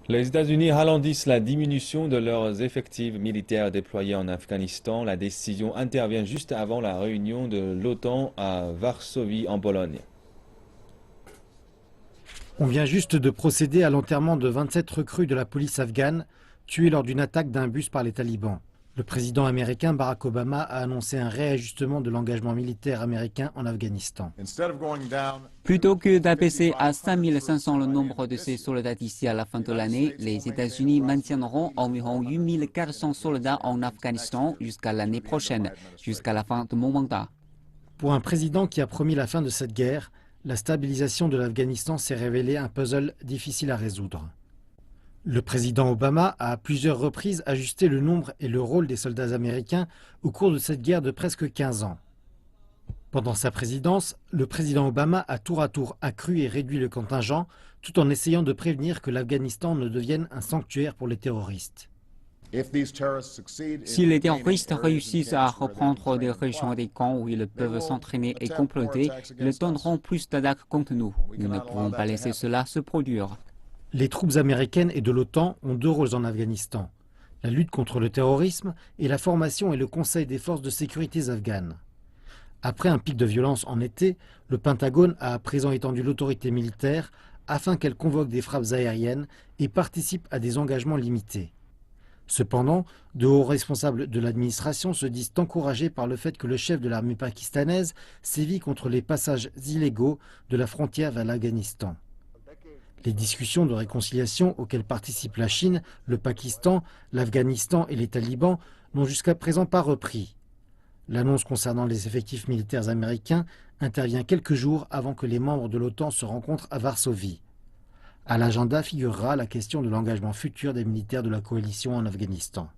Les États-Unis ralentissent la diminution de leurs effectifs militaires déployés en Afghanistan. La décision intervient juste avant la réunion de l'OTAN à Varsovie en Pologne. On vient juste de procéder à l'enterrement de 27 recrues de la police afghane, tués lors d'une attaque d'un bus par les talibans. Le président américain Barack Obama a annoncé un réajustement de l'engagement militaire américain en Afghanistan. Plutôt que d'abaisser à 5 500 le nombre de ces soldats d'ici à la fin de l'année, les États-Unis maintiendront environ 8 400 soldats en Afghanistan jusqu'à l'année prochaine, jusqu'à la fin de mon mandat. Pour un président qui a promis la fin de cette guerre, la stabilisation de l'Afghanistan s'est révélée un puzzle difficile à résoudre. Le président Obama a à plusieurs reprises ajusté le nombre et le rôle des soldats américains au cours de cette guerre de presque 15 ans. Pendant sa présidence, le président Obama a tour à tour accru et réduit le contingent, tout en essayant de prévenir que l'Afghanistan ne devienne un sanctuaire pour les terroristes. Si les terroristes réussissent à reprendre des régions des camps où ils peuvent s'entraîner et comploter, ils donneront plus d'attaques contre nous. Nous ne pouvons pas laisser cela se produire. Les troupes américaines et de l'OTAN ont deux rôles en Afghanistan: la lutte contre le terrorisme et la formation et le conseil des forces de sécurité afghanes. Après un pic de violence en été, le Pentagone a à présent étendu l'autorité militaire afin qu'elle convoque des frappes aériennes et participe à des engagements limités. Cependant, de hauts responsables de l'administration se disent encouragés par le fait que le chef de l'armée pakistanaise sévit contre les passages illégaux de la frontière vers l'Afghanistan. Les discussions de réconciliation auxquelles participent la Chine, le Pakistan, l'Afghanistan et les talibans n'ont jusqu'à présent pas repris. L'annonce concernant les effectifs militaires américains intervient quelques jours avant que les membres de l'OTAN se rencontrent à Varsovie. À l'agenda figurera la question de l'engagement futur des militaires de la coalition en Afghanistan.